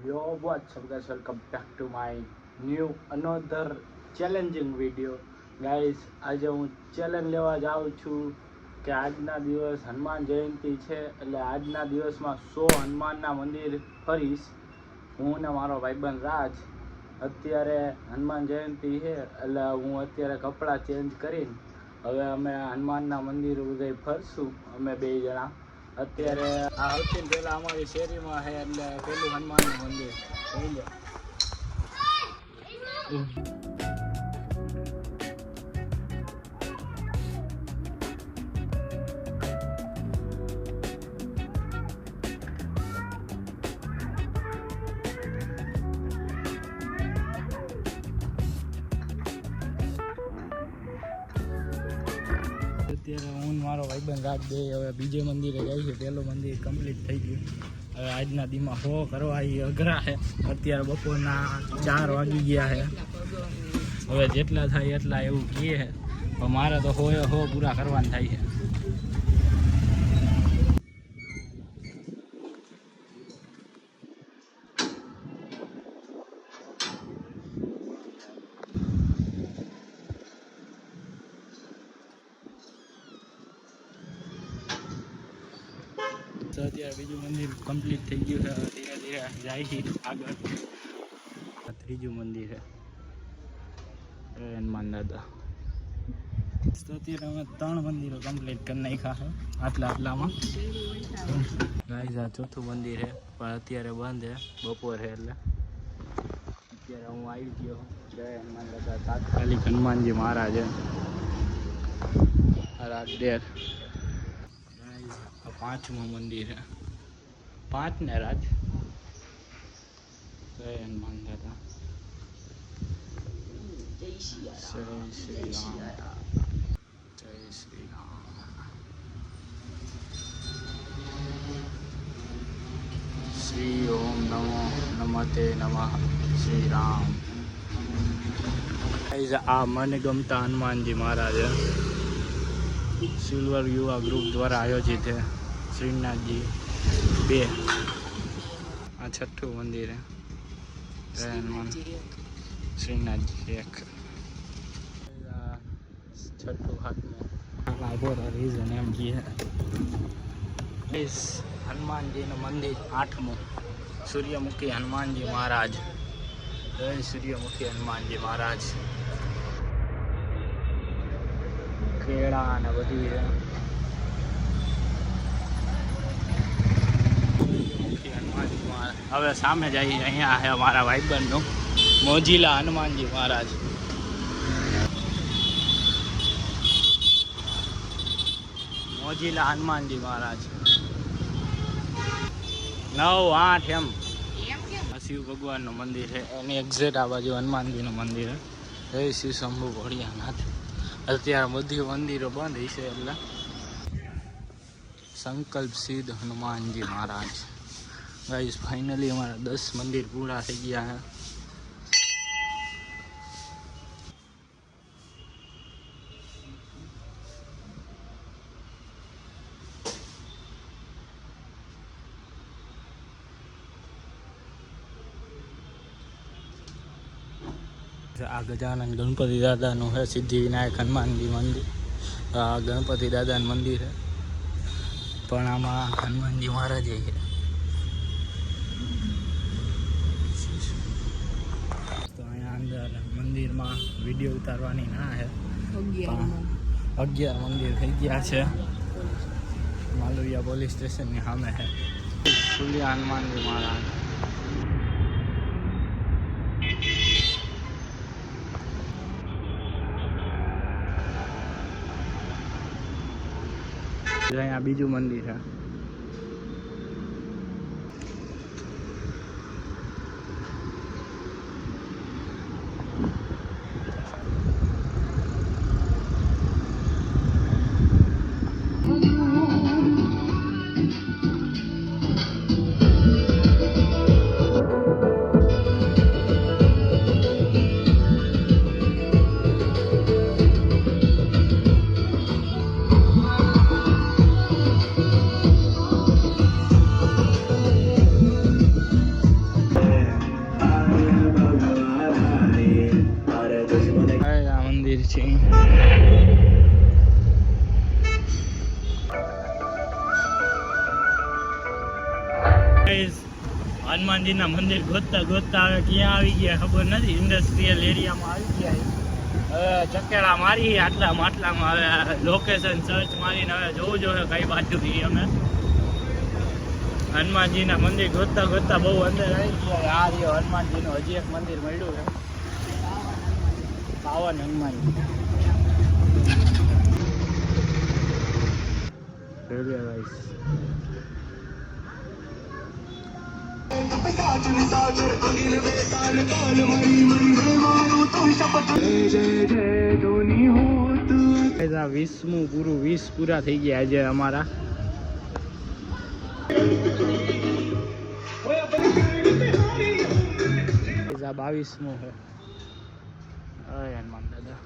Yo, what's up guys, welcome back to my new another challenging video. Guys, આજે હું challenge લેવા જાઉં છું કે આજના દિવસ હનુમાન જયંતિ છે, એટલે આજના દિવસમાં 100 હનુમાનના મંદિર ફરીશ હું ને મારો ભાઈબંધ રાજ. અત્યારે હનુમાન જયંતિ છે એટલે હું અત્યારે કપડાં ચેન્જ કરીને હવે અમે હનુમાનના મંદિર બધે ફરશું અમે બે જણા. અત્યારે આ સૌથી પહેલાં અમારી શેરીમાં છે એટલે પેલું હનુમાનનું મંદિર જોઈ લો. અત્યારે હું મારો ભાઈબંધ રાત બે હવે બીજે મંદિરે જાય છે. પહેલું મંદિર કમ્પ્લીટ થઈ ગયું. હવે આજના દીમાં 100 કરવા એ અઘરા છે. અત્યારે બપોરના 4 વાગી ગયા છે. હવે જેટલા થાય એટલા એવું કહે છે, પણ મારે તો 100 પૂરા કરવાના થાય છે. અત્યારે બીજું મંદિર કમ્પ્લીટ થઈ ગયું છે. ધીરે ધીરે જાય છે આગળ. ત્રીજું મંદિર છે હનુમાન દાદા. તો અત્યારે અમે 3 મંદિરો કમ્પ્લીટ કરી નાખ્યા છે આટલામાં. ગાઈસ આ ચોથું મંદિર છે પણ અત્યારે બંધ છે, બપોર છે એટલે. અત્યારે હું આવી ગયો જય હનુમાન દાદા તાત્કાલિક હનુમાનજી મહારાજ રાજદેર. પાંચમું મંદિર है 5 ने राज. जय हनुमान दादा. जय श्री राम. जय श्री राम. श्री ओम नमो नमते नमः श्री राम. आ मन गमता हनुमानजी महाराज सिल्वर युवा ग्रुप द्वारा आयोजित है. श्रीनाथ जी 2. आ छठुं मंदिर है Shrinath ji 1. छठुं 7मुं reason M G है. इस हनुमान जी નું મંદિર 8મું सूर्यमुखी हनुमान जी महाराज. जय सूर्यमुखी हनुमान जी महाराज. કેળા અને બધી હવે સામે જઈએ. અહીંયા છે અમારા ભાઈબંધનું મોજીલા હનુમાનજી મહારાજ. મોજીલા હનુમાનજી મહારાજ 9-8 એમ. શિવ ભગવાનનું મંદિર છે એની એક્ઝેક્ટ આ બાજુ હનુમાનજીનું મંદિર છે. જય શિવ શંભુ ભોળિયાનાથ. અત્યારે બધી મંદિરો બંધ છે એટલે સંકલ્પ સિદ્ધ હનુમાનજી મહારાજ. ગાઈસ ફાઇનલી અમારા 10 મંદિર પૂરા થઈ ગયા છે. આ ગજાનંદ ગણપતિ દાદાનું છે સિદ્ધિ વિનાયક હનુમાનજી મંદિર. આ ગણપતિ દાદાનું મંદિર છે પણ આમાં હનુમાનજી મહારાજ છે. તો અહીંયા અંદર મંદિરમાં વિડીયો ઉતારવાની ના છે. 11 મંદિર થઈ ગયા છે. માલવિયા પોલીસ સ્ટેશનની સામે છે સૂર્ય હનુમાનજી મહારાજ. અહીંયા બીજું મંદિર છે. છે. હનુમાનજીના મંદિર ગોતતા ગોતતા હવે ક્યાં આવી ગયા ખબર નથી. ઇન્ડસ્ટ્રીયલ એરિયામાં આવી ગયા. હવે ચકેડા મારી આટલામાં હવે લોકેશન સર્ચ મારીને હવે જોવું જોઈએ કઈ બાજુ છીએ અમે. હનુમાનજીના મંદિર ગોતતા ગોતતા બહુ અંદર આવી ગયા. આ રહ્યો હનુમાનજીનું હજી એક મંદિર મળ્યું છે. પાવન હનુમાનજી આ 20મું પૂરું 20 પૂરા થઈ ગયા આજે અમારા. આ 22મું છે. હનુમાન દાદા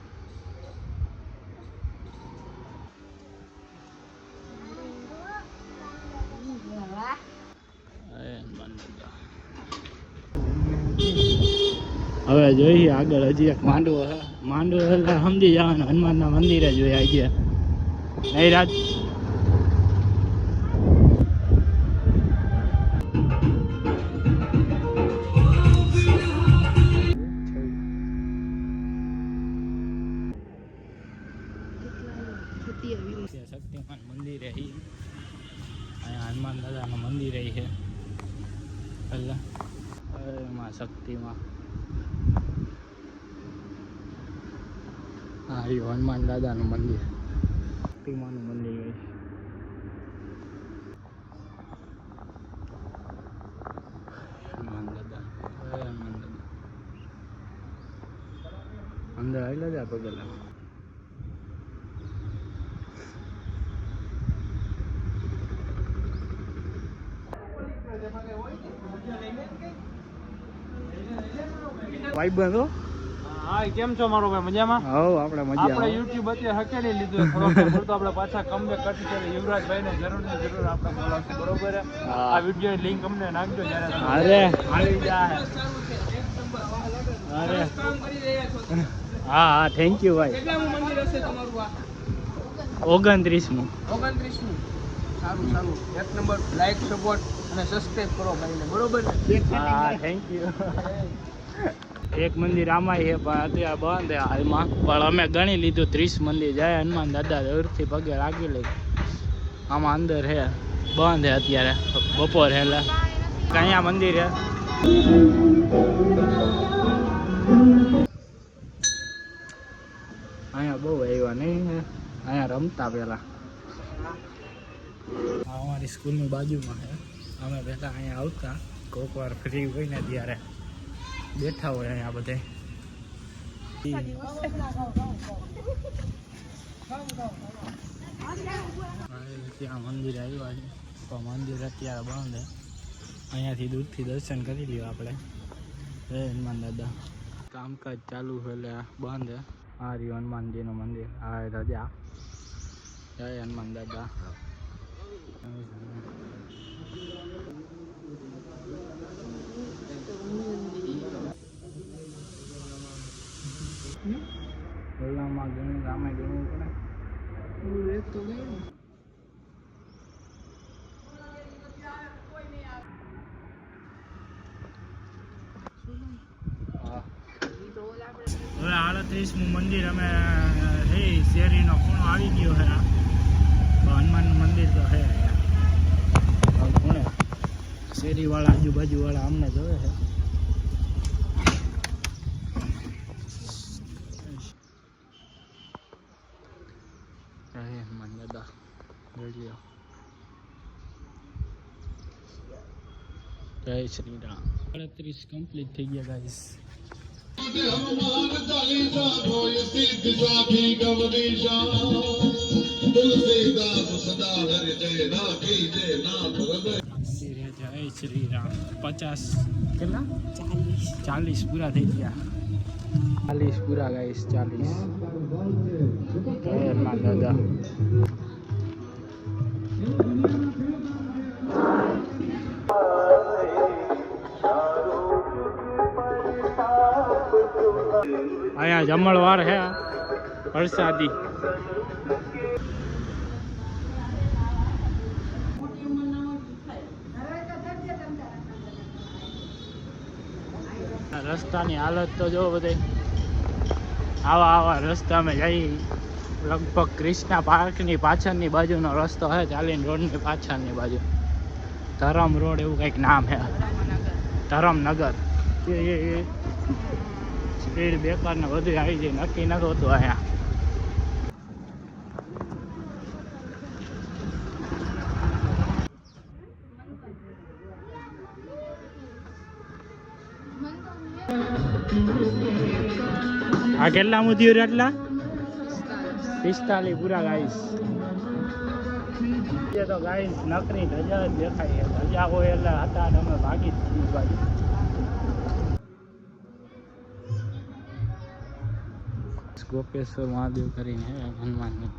હવે જોઈએ આગળ હજી એક માંડવો છે. માંડવો એટલે સમજી જવાનું હનુમાનના મંદિરે જોઈએ આજે. નહીં રાજ શક્તિમાન મંદિર અહીંયા હનુમાન દાદાનું મંદિર છે. પહેલા એમાં શક્તિમાં હા એ હનુમાન દાદાનું મંદિર શક્તિમાનું મંદિર છે. હનુમાન દાદા અંદર આવેલા જ આ પગલા. ભાઈ બંધો હા કેમ છો મારો ભાઈ? મજામાં? હા આપણે મજા. આપણે YouTube અત્યારે હકેલી લીધું થોડો તો આપણે પાછા કમબેક કરતી છે. યુવરાજભાઈ ને જરૂર આપણે બોલાવશું, બરોબર? આ વિડિયો ની લિંક અમને નાખજો જ્યારે. અરે આવી જાય. અરે હા હા થેન્ક યુ ભાઈ. કેટલામું મંદિર હશે તમારું આ? 29મું. 29મું. સારું એક નંબર. લાઈક સપોર્ટ અને સબસ્ક્રાઇબ કરો ભાઈને, બરોબર ને? હા થેન્ક યુ. એક મંદિર આમાં છે પણ અત્યારે બંધ છે હાલમાં. પણ અમે ગણી લીધું 30 મંદિર જાય હનુમાન દાદા દૂરથી પગે લાગી લઈ. આમાં અંદર છે બંધ છે અત્યારે બપોર છે એટલે. અહીંયા મંદિર છે. અહીંયા બહુ આવ્યા નહીં. અહીંયા રમતા પેલા અમારી સ્કૂલની બાજુમાં છે. અમે પહેલાં અહીંયા આવતા કોઈક વાર ફ્રી હોય ને ત્યારે બેઠા હોય અહીંયા બધે. ત્યાં મંદિર આવ્યા છે પણ મંદિર અત્યારે બંધ છે. અહીંયાથી દૂરથી દર્શન કરી લ્યો આપણે. જય હનુમાન દાદા. કામકાજ ચાલુ છે એટલે બંધ છે. આ રહ્યું હનુમાનજીનું મંદિર. હા રાજા. જય હનુમાન દાદા. ઓલામાં ગણું રામે ગણવું પડે. તો ગયું હવે 38મું મંદિર અમે શેરીનો ખૂણો આવી ગયો છે. હનુમાનનું મંદિર તો છે ખૂણે. શેરીવાળા આજુબાજુવાળા અમને જોવે છે. હનુમાન દાદા રેડિયો. જય શ્રી રામ. 38 કમ્પ્લીટ થઈ ગયા ગાઈસ. હનુમાન ચાલીસા હોય સિદ્ધ સાખી ગવદીશા તુલસીદાસ સદા હરિ જય રાખી જય નાથ હૃદય. જય શ્રી રામ. 50 કેટલા 40 પૂરા થઈ ગયા. 40 પૂરા ગાઈસ. 40 જય હનુમાન દાદા. અહીંયા જમણવાર છે. પ્રસાદી. રસ્તાની હાલત તો જો બધે આવા રસ્તા અમે જઈ લગભગ ક્રિષ્ના પાર્કની પાછળની બાજુનો રસ્તો છે ચાલીને રોડની પાછળની બાજુ ધરમ રોડ એવું કંઈક નામ છે ધરમનગર. એ સ્પીડ બેકાર ને બધું આવી જાય નક્કી નતું હોતું અહીંયા. આ કેટલા મુદ્દીઓ એટલા 45 પૂરા ગાઈસ. એ તો ગાઈસ નકરી ધજા જ દેખાય છે. ધજા હોય એટલે હતા અમે ભાગી જ છીએ બાજુ. ગોપેશ્વર મહાદેવ કરીને હનુમાનની.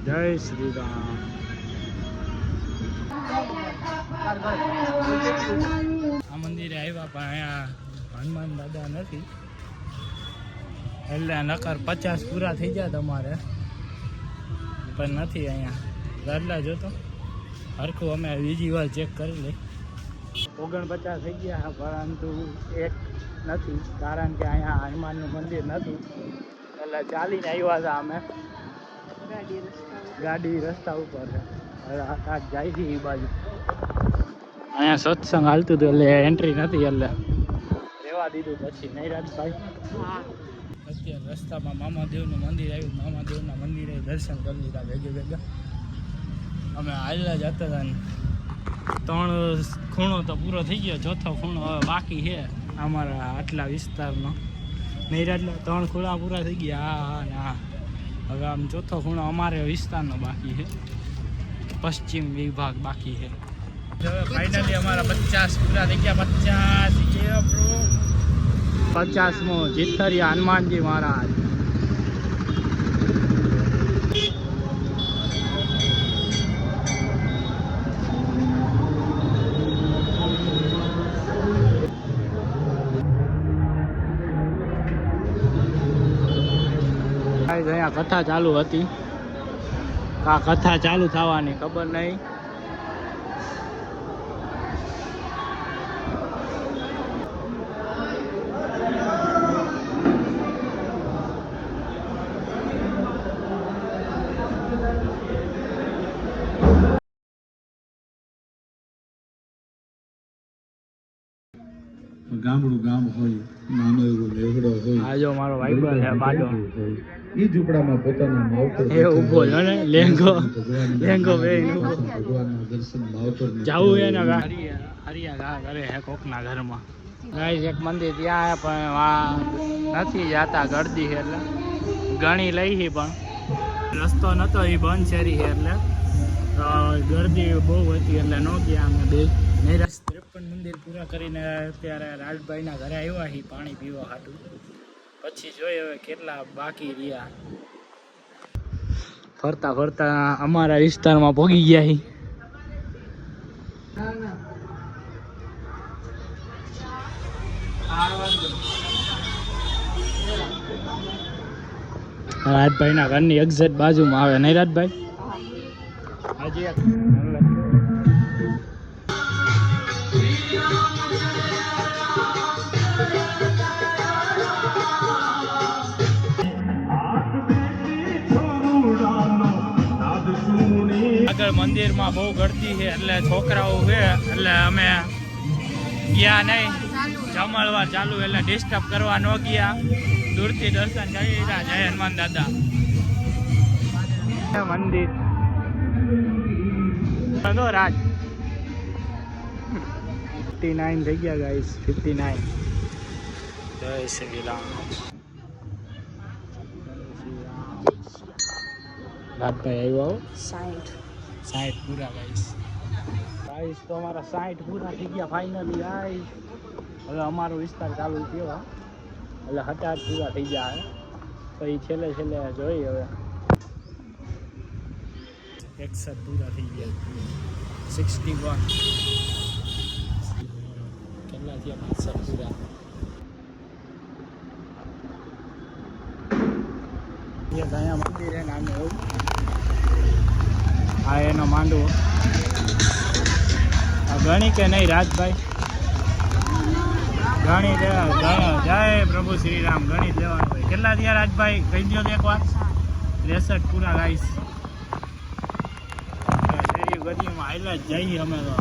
જય શ્રી રામ. આ મંદિરે આવ્યા પણ અહીંયા હનુમાન દાદા નથી એટલે નકર 50 પૂરા થઈ ગયા તમારે પણ નથી અહીંયા. દાદલા જોતો હરખું અમે બીજી વાર ચેક કરી લઈ. 49 થઈ ગયા પરંતુ એક નથી કારણ કે અહીંયા હનુમાનનું મંદિર નહોતું એટલે ચાલીને આવ્યા હતા અમે. ગાડી રસ્તા ઉપર છે હવે જાય છે એ બાજુ. અહીંયા સત્સંગ હાલતું હતું એટલે એન્ટ્રી નથી એટલે રહેવા દીધું. પછી નહીં રાજભાઈ અત્યારે રસ્તામાં મામાદેવનું મંદિર આવ્યું. મામાદેવના મંદિરે દર્શન કરી લીધા ભેગા. અમે હાલના જતા હતા. 3 ખૂણો તો પૂરો થઈ ગયો. 4થો ખૂણો હવે બાકી છે અમારા આટલા વિસ્તારનો. નહીં રાજલા 3 ખૂણા પૂરા થઈ ગયા. હા ને હા હવે આમ 4થો ખૂણો અમારે વિસ્તારનો બાકી છે. પશ્ચિમ વિભાગ બાકી છે. ફાઇનલી અમારા 50 પૂરા થઈ ગયા. 50મો જીતરિયા હનુમાનજી મહારાજ. અહીંયા કથા ચાલુ હતી. આ કથા ચાલુ થવાની ખબર નહીં. ગામડું ગામ હોય નાનો એવો લેવડો હોય. આ જો મારો ભાઈબંધ છે બાડો. એ ઝૂંપડામાં પોતાના માવતર એ ઊભો છે ને લેંગો પહેરીને ઊભો. ભગવાનના દર્શન માવતર જાવું એને હરિયા ઘા કરે હે કોકના ઘરમાં. ગાઈસ એક મંદિર ત્યાં પણ આ નથી જાતા ગળદી છે એટલે ઘણી લઈ છે પણ રસ્તો નતો એ બંધ શેરી છે એટલે ગરદી બહુ હતી એટલે ન ગયા અમે બે. 53 મંદિર પૂરા કરીને અત્યારે રાજભાઈના ઘરે આવ્યા છીએ પાણી પીવા હાટું. પછી જોઈએ હવે કેટલા બાકી રહ્યા. ફરતા ફરતા અમારા વિસ્તારમાં પહોંચી ગયા છીએ. રાજભાઈના ઘરની એક્ઝેક્ટ બાજુમાં આવે નહીં રાજભાઈ? હજી એક આગળ મંદિરમાં બહુ ગળતી છે એટલે છોકરાઓ છે એટલે અમે ગયા નહીં. જમણવાર ચાલુ એટલે ડિસ્ટર્બ કરવા ન ગયા. દૂરથી દર્શન કરી લીધા. જય હનુમાન દાદા. મંદિર રાજ 59 થઈ ગયા ગાઈસ. 59. જય શ્રી રામ. રાજભાઈ આવ્યો 60 પૂરા ગાઈસ. તો અમારા 60 પૂરા થઈ ગયા ફાઇનલી ગાઈસ. હવે અમારો વિસ્તાર ચાલુ થયો. એટલે 8 પૂરા થઈ જાય પછી છેલ્લે જોઈ હવે 61 પૂરા થઈ ગયા 61 કેટલા થયા 65 પૂરા અહીંયા મંદિર હે નાનું એવું આ એનો માંડવો આ ગણી કે નહીં રાજભાઈ ગણી જય પ્રભુ શ્રી રામ ગણી લેવાનું ભાઈ કેટલા થયા રાજભાઈ કહી દો એક વાર 63 પૂરા ગાઈસ શેરી ગદીમાં આયલા જ જઈએ અમે તો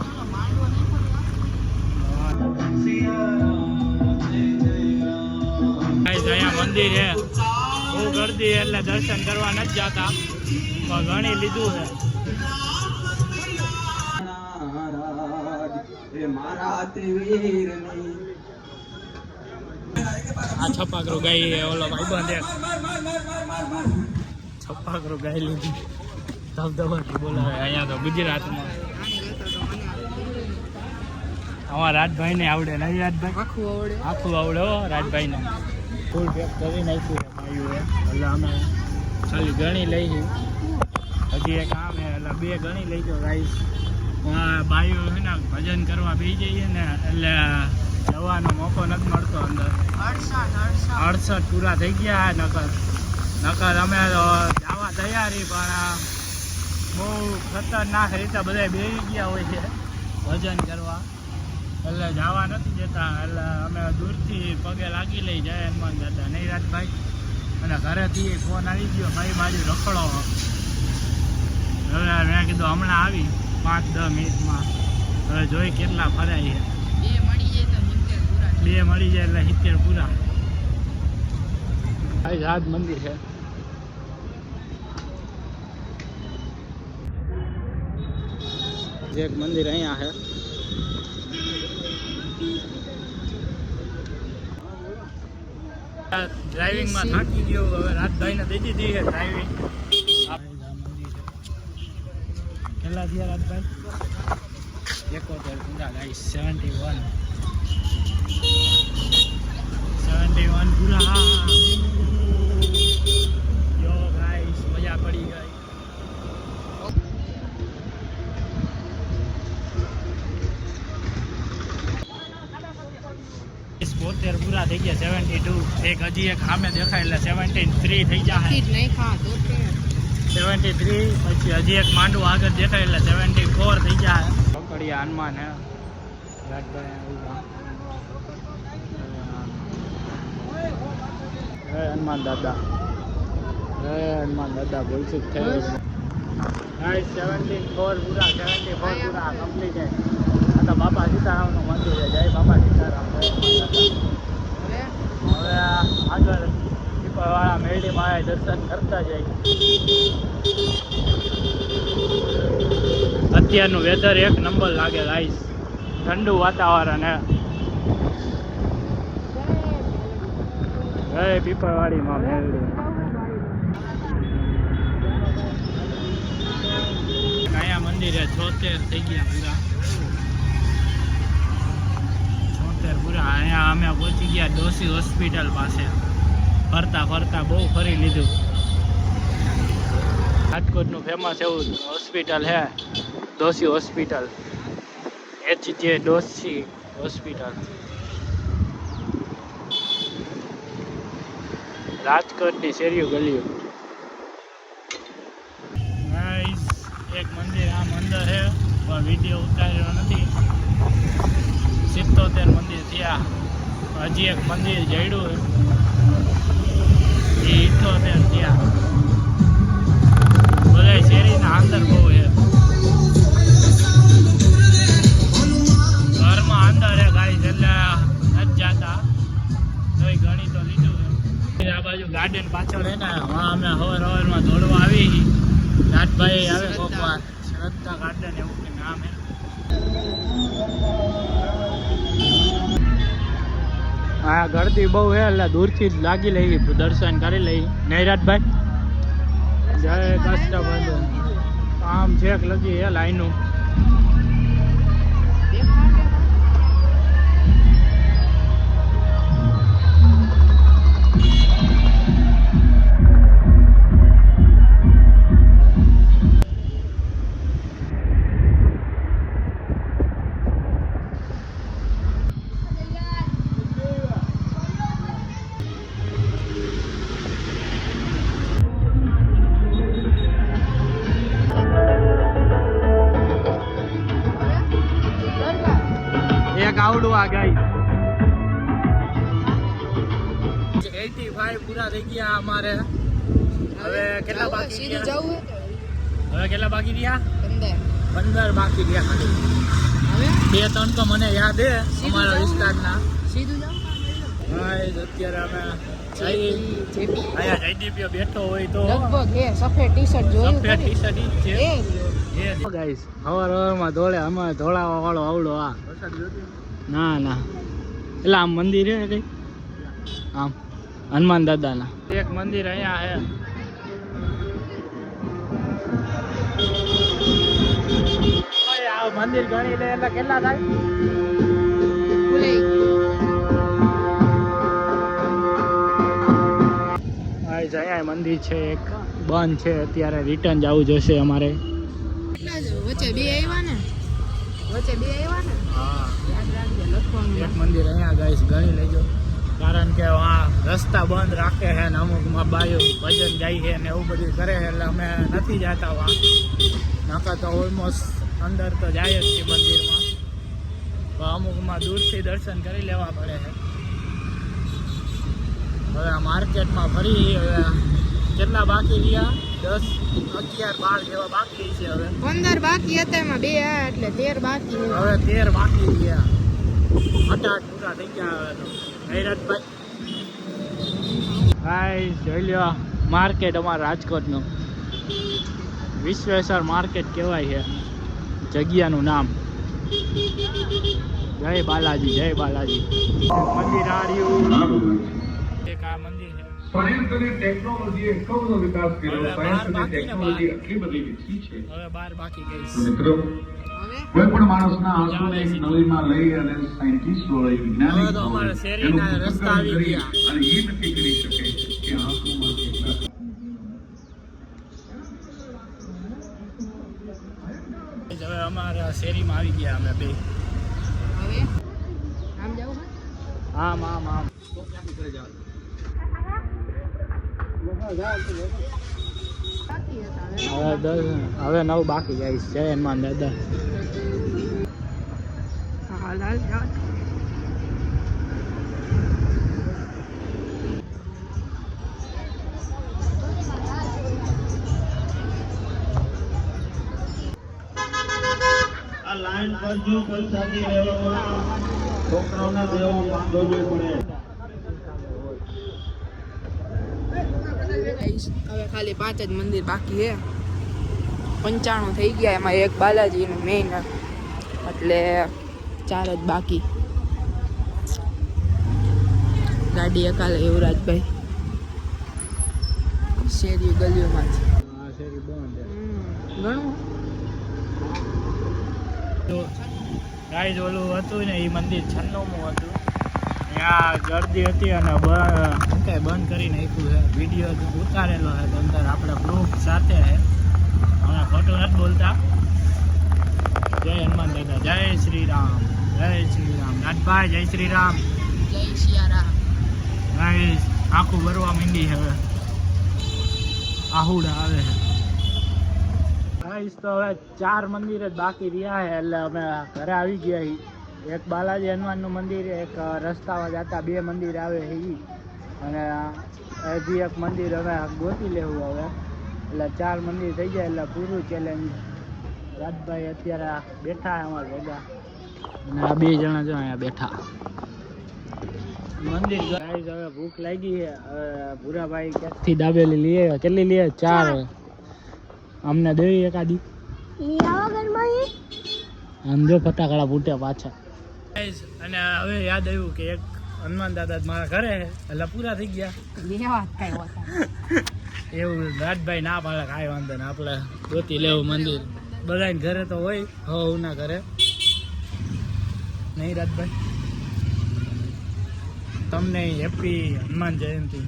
અહીંયા મંદિર હે બહુ ગરદી એટલે દર્શન કરવા નથી જતા પણ ગણી લીધું છે આ છપાકરો ગાય ઓલો ભાઈબંધ એક છપાકરો ગાય લીધી ધબધબાટી બોલાવે અહીંયા તો ગુજરાતમાં અમારા રાજભાઈ ને આવડે નહીં રાજભાઈ આખું આવડે હો રાજભાઈ ને ફૂલ પેક કરી નાખ્યું ભાઈઓ એટલે અમે ખાલી ગણી લઈ હજી એક આમ હે એટલે 2 ગણી લઈ ગયો ગાઈસ બાઈઓ છે ને ભજન કરવા બેસી જઈએ ને એટલે જવાનો મોકો નથી મળતો અંદર 68 પૂરા થઈ ગયા નકર અમે તો જવા તૈયારી પણ બહુ ખતરનાક રીતે બધા બેસી ગયા હોય છે ભજન કરવા એટલે જવા નથી જતા એટલે અમે દૂરથી પગે લાગી લઈ જાય હનુમાન દાદા નહીં રાજભાઈ અને ઘરેથી ફોન આવી ગયો ભાઈ બાજુ રખડો હવે મેં કીધું હમણાં આવી 5-10 મિનિટમાં હવે જોઈ કેટલા ફરાય છે 2 મળી જાય એટલે 70 પૂરા આજ મંદિર છે એક મંદિર અહીંયા છે ડ્રાઇવિંગમાં થાકી ગયો હવે રાજભાઈને દઈ દીધી છે ડ્રાઇવિંગ કેટલા થયા રાજભાઈ 71 પૂરા ગાઈસ 71 પૂરા યો ગાઈસ મજા પડી ગઈ 72 પૂરા થઈ ગયા 72 એક હજી એક સામે દેખાય એટલે 73 થઈ જાય 73 પછી હજી એક માંડવું આગળ દેખાય એટલે 74 થઈ જાય પકડિયા હનુમાન હે હનુમાન દાદા બોલશું જ થયું 74 પૂરા 74 પૂરા કમ્પ્લીટ છે આ તો બાપા સીતારામનું મંદિર છે જય બાપા સીતારામ હવે આગળ વાળા મેરડીમાં આવે દર્શન કરતા જાય અત્યારનું વેધર એક નંબર લાગે ગાઈસ ઠંડુ વાતાવરણ હે પીપળવાડીમાં મેરડી અહીંયા મંદિરે 76 થઈ ગયા પૂરા 76 પૂરા અહીંયા અમે પહોંચી ગયા ડોસી હોસ્પિટલ પાસે ફરતા બહુ ફરી લીધું રાજકોટનું ફેમસ એવું હોસ્પિટલ છે ડોસી હોસ્પિટલ HJ ડોસી હોસ્પિટલ રાજકોટની શેરીઓ ગલીઓ એક મંદિર આમ અંદર છે પણ વિડીયો ઉતાર્યો નથી 77 મંદિર થયા હજી એક મંદિર જડ્યું એ 78 થયા બધા શેરીના અંદર બહુ છે ઘરમાં અંદર છે ગાડી એટલે નથી જતા તોય ઘણી તો લીધું છે આ બાજુ ગાર્ડન પાછળ છે ને અમે સવારમાં દોડવા આવી રાજભાઈ આવે કોકવાર શ્રદ્ધા ગાર્ડન એવું કે નામ છે હા ગળતી બહુ છે એટલે દૂરથી જ લાગી લઈ દર્શન કરી લઈ નહીં રાજભાઈ જય કષ્ટબંધુ આમ છેક લગી હે લાઈનું એક આવડું આ ગાય 85 પૂરા થઈ ગયા અમારે. હવે કેટલા બાકી રહ્યા? હવે કેટલા બાકી રહ્યા? 15 બાકી રહ્યા ખાલી. હવે 2-3 તો મને યાદ છે અમારા વિસ્તારના. અત્યારે અમે અહીંયા જયદીપ બેઠો હોય તો સફેદ ટી શર્ટ જોયું સફેદ ટી શર્ટ છે ગાઈસ. હવારમાં ધોળે અમારે ધોળાવા વાળો આવડો આ ના એટલે આમ મંદિર હે કઈ આમ હનુમાન દાદાના એક મંદિર અહીંયા હે. આ મંદિર ગણી લે એટલે કેટલા થાય? અહીંયા મંદિર છે એક બંધ છે અત્યારે. રિટર્ન જવું જોશે અમારે. વચ્ચે બે આવ્યા ને હા એક મંદિર અહીંયા ગાઈસ ગણી લેજો. કારણ કે આ રસ્તા બંધ રાખે છે ને અમુકમાં બાયો ભજન ગાય છે ને એવું બધું કરે છે એટલે અમે નથી જતા વા. નકર તો ઓલમોસ્ટ અંદર તો જાય જ છે મંદિરમાં. તો અમુકમાં દૂરથી દર્શન કરી લેવા પડે છે. હવે આ માર્કેટમાં ફરી હવે કેટલા બાકી રહ્યા? 10, 11, 12 જેવા બાકી છે. હવે 15 બાકી હતા, એમાં 2 આયા એટલે 13 બાકી. હવે 13 બાકી રહ્યા. 8 પૂરા થઈ ગયા હવે તો. નૈરાજભાઈ જોઈ લ્યો માર્કેટ અમારા રાજકોટનું વિશ્વેશ્વર માર્કેટ કહેવાય છે જગ્યાનું નામ. જય બાલાજી જય બાલાજી. મંદિર આ રહ્યું. એક આ મંદિર છે. સાયન્સ અને ટેકનોલોજી એટલો બધો વિકાસ કર્યો. સાયન્સ અને ટેકનોલોજી એટલી બધી વિકસી છે. હવે 12 બાકી ગઈ. મિત્રો કોઈ પણ માણસના આંસુને એક નળીમાં લઈ અને સાયન્ટિસ્ટોએ હવે તો અમારા શેરીના રસ્તા આવી ગયા. અને એ નક્કી કરી શકે કે આંસુમાં કેટલા. હવે અમારા શેરીમાં આવી ગયા અમે બે. હવે આમ જાવું છે? આમ બાકી હતા હવે 9 બાકી જાય છે. જય હનુમાન દાદા. હાલ જાવ. આ લાઈન પર જો પૈસાથી રહેવા છોકરાઓને દેવા માંગો પડે. હવે ખાલી 5 જ મંદિર બાકી છે. 95 થઈ ગયા, એમાં એક બાલાજીનું મેઇન એટલે 4 જ બાકી. ગાડી અકાલે યુવરાજભાઈ શેરી ગલીઓમાં છે. આ શેરી બંધ ઘણું ગાઈઝ ઓલું હતું ને એ મંદિર 96મું હતું. ત્યાં ગરદી હતી અને બંધ કરી નાખ્યું છે. વિડીયો ઉતારેલો છે તો અંદર આપણે પ્રૂફ સાથે છે. અમે ખોટું નથી બોલતા. જય હનુમાન દાદા. જય શ્રી રામ. જય શ્રી રામ. નાથભાઈ જય શ્રી રામ. જય સિયારામ. ગાઈઝ આખું ભરવા માંડી છે. હવે આહુડા આવે છે. ગાઈઝ તો હવે 4 મંદિર જ બાકી રહ્યા છે એટલે અમે ઘરે આવી ગયા છીએ. એક બાલાજી હનુમાનનું મંદિર, એક રસ્તામાં જતા 2 મંદિર આવે છે ઈ, અને હજી એક મંદિર હવે ગોતી લેવું હવે. એટલે 4 મંદિર થઈ જાય એટલે પૂરું ચેલેન્જ. રાજભાઈ અત્યારે બેઠા અમારા ભેગા અને આ 2 જણા જો અહીંયા બેઠા. મંદિર ગાઈઝ હવે ભૂખ લાગી છે. હવે ભૂરાભાઈ ક્યાંકથી દાબેલી લઈએ. કેટલી લઈએ? 4. અમને દેવી એકાદી. આમ જો ફટાકડા ફૂટ્યા પાછા. અને હવે યાદ આવ્યું કે એક હનુમાન દાદા મારા ઘરે એટલે પૂરા થઈ ગયા. એવું રાજભાઈ ના પાડે કાંઈ વાંધો ને આપણે ગોતી લેવું મંદિર. બધાને ઘરે તો હોય, ના ઘરે નહીં. રાજભાઈ તમને હેપી હનુમાન જયંતિ.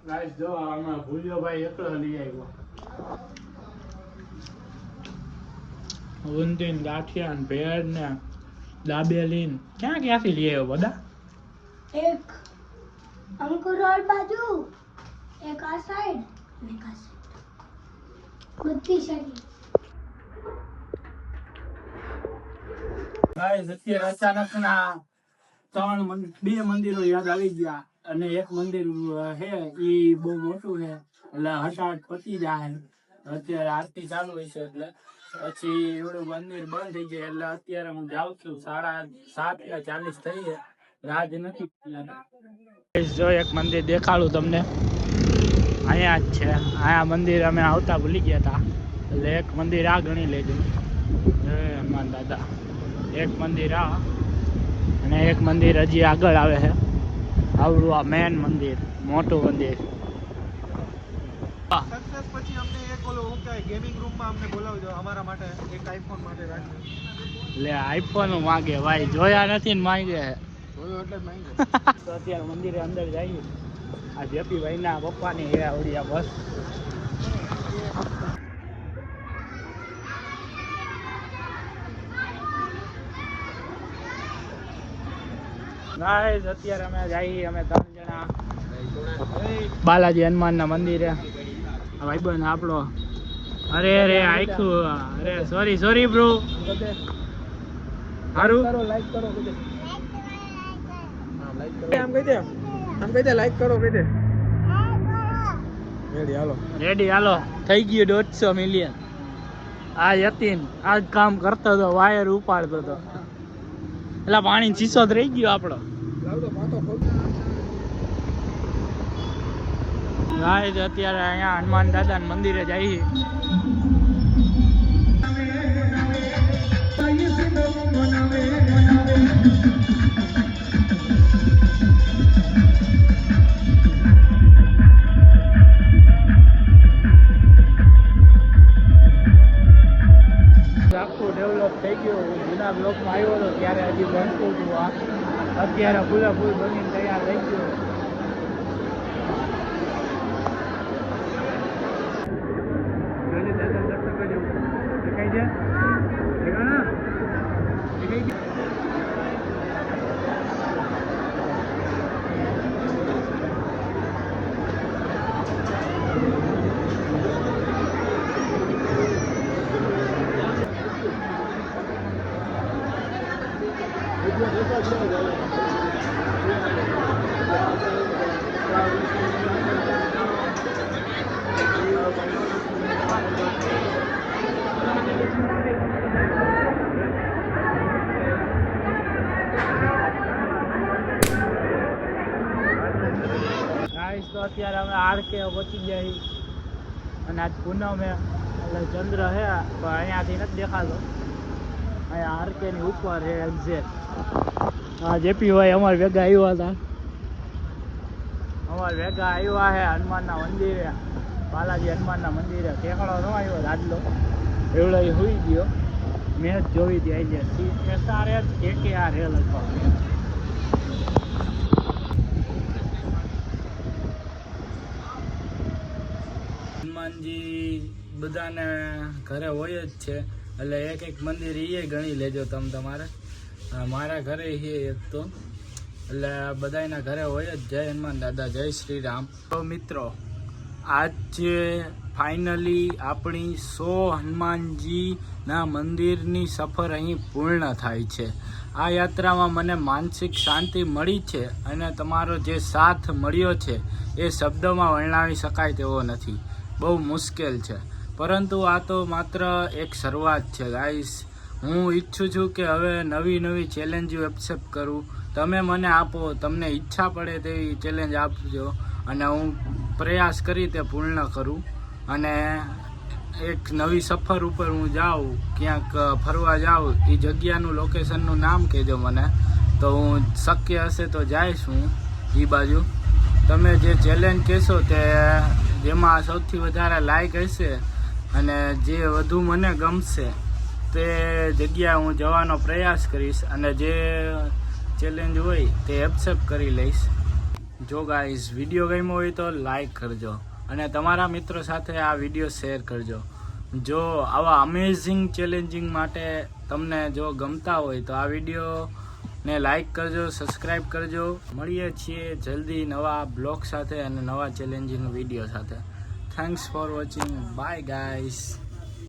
ગાઈસ જો આમાં ભૂલ્યો ભાઈ એકલો લઈ આવ્યો. ઊંધીન ગાંઠિયા ને ભેળ ને દાબેલી ક્યાંથી લઈ આવ્યો બધા? એક અંકુર રોડ બાજુ, એક આ સાઈડ અને એક આ સાઈડ, બધી સાઈડ. ગાઈસ અત્યારે અચાનક ના બે મંદિરો યાદ આવી ગયા અને એક મંદિર હે ઈ બહુ મોટું છે એટલે હટાટ પતી જાય. અત્યારે આરતી ચાલુ હોય છે એટલે પછી એવડું મંદિર બંધ થઈ જાય એટલે અત્યારે હું જાઉં છું. 7:40 થઈ છે. રાજ નથી. જો એક મંદિર દેખાડું તમને, અહીંયા જ છે. અહીંયા મંદિર અમે આવતા ભૂલી ગયા હતા એટલે એક મંદિર આ ગણી લેજો. જય હનુમાન દાદા. એક મંદિર આ અને એક મંદિર હજી આગળ આવે છે. આવડું આ મેન મંદિર, મોટું મંદિર. સક્સેસ પછી અમને એક ઓલો હું કહેવાય ગેમિંગ રૂમમાં અમને બોલાવજો અમારા માટે એક આઈફોન માટે રાખજો. લે આઈફોન માંગે ભાઈ, જોયા નથી ને માંગે. જોયો એટલે જ માંગ્યો. તો અત્યારે મંદિરે અંદર જઈએ. આ જેપીભાઈ ના પપ્પાની હે આવડી આ બસ. ગાઈસ અત્યારે અમે જઈએ, અમે 3 જણા બાલાજી હનુમાન ના મંદિરે. ભાઈબંધ આપણો. અરે અરે આખું, અરે સોરી બ્રો. સારું લાઈક કરો કહી દે. આમ કહી દે લાઈક કરો કહી દે. રેડી હાલો. થઈ ગયું 150 મિલિયન. આ યતીન આ જ કામ કરતો હતો, વાયર ઉપાડતો હતો. એટલે પાણી ચીસો જ રહી ગયો આપણો. ગાઈસ અત્યારે અહીંયા હનુમાન દાદા મંદિરે જઈએ. આખું ડેવલપ થઈ ગયું. જૂના બ્લોકમાં આવ્યો હતો ત્યારે હજી બનતું હતું. આ અત્યારે ફૂલે ફૂલ બનીને તૈયાર થઈ ગયું. તો અત્યારે અમે આરકે પહોંચી ગયા છીએ અને આજ પૂનમ હે એટલે ચંદ્ર હે પણ અહીંયાથી નથી દેખાતો. અહીંયા આરકે ની ઉપર હે એક્ઝેક્ટ. હા જેપી ભાઈ અમારે ભેગા આવ્યા હતા. અમારે ભેગા આવ્યા હે હનુમાનના મંદિરે, બાલાજી હનુમાનના મંદિરે. ઠેકડો ન આવ્યો આટલો, એવડો એ હોઈ ગયો. મેચ જોવી હતી આવી જાય. SRH KKR હે લગભગ. હનુમાનજી બધાને ઘરે હોય જ છે એટલે એક મંદિર એ ગણી લેજો તમે તમારે. મારા ઘરે છે એક તો, એટલે બધાના ઘરે હોય જ. જય હનુમાન દાદા, જય શ્રી રામ. તો મિત્રો આજે ફાઇનલી આપણી 100 હનુમાનજીના મંદિરની સફર અહીં પૂર્ણ થાય છે. આ યાત્રામાં મને માનસિક શાંતિ મળી છે અને તમારો જે સાથ મળ્યો છે એ શબ્દોમાં વર્ણવી શકાય તેવો નથી. બહુ મુશ્કેલ છે, પરંતુ આ તો માત્ર એક શરૂઆત છે ગાઈસ. હું ઈચ્છું છું કે હવે નવી ચેલેન્જો એક્સેપ્ટ કરું. તમે મને આપો, તમને ઈચ્છા પડે તેવી ચેલેન્જ આપજો અને હું પ્રયાસ કરી તે પૂર્ણ કરું. અને એક નવી સફર ઉપર હું જાઉં, ક્યાંક ફરવા જાઉં, એ જગ્યાનું લોકેશનનું નામ કહેજો મને, તો હું શક્ય હશે તો જઈશ હું એ બાજુ. તમે જે ચેલેન્જ કહેશો તે જેમાં સૌથી વધારે લાઈક હશે અને જે વધુ મને ગમશે તે જગ્યાએ હું જવાનો પ્રયાસ કરીશ અને જે ચેલેન્જ હોય તે એક્સેપ્ટ કરી લઈશ. જો ગાઈઝ વિડીયો ગમ્યો હોય તો લાઈક કરજો અને તમારા મિત્રો સાથે આ વિડીયો શેર કરજો. જો આવા અમેઝિંગ ચેલેન્જિંગ માટે તમને જો ગમતા હોય તો આ વિડીયોને લાઈક કરજો, સબસ્ક્રાઈબ કરજો. મળીએ છીએ જલ્દી નવા બ્લોગ સાથે અને નવા ચેલેન્જિંગ વિડીયો સાથે. Thanks for watching. By guys.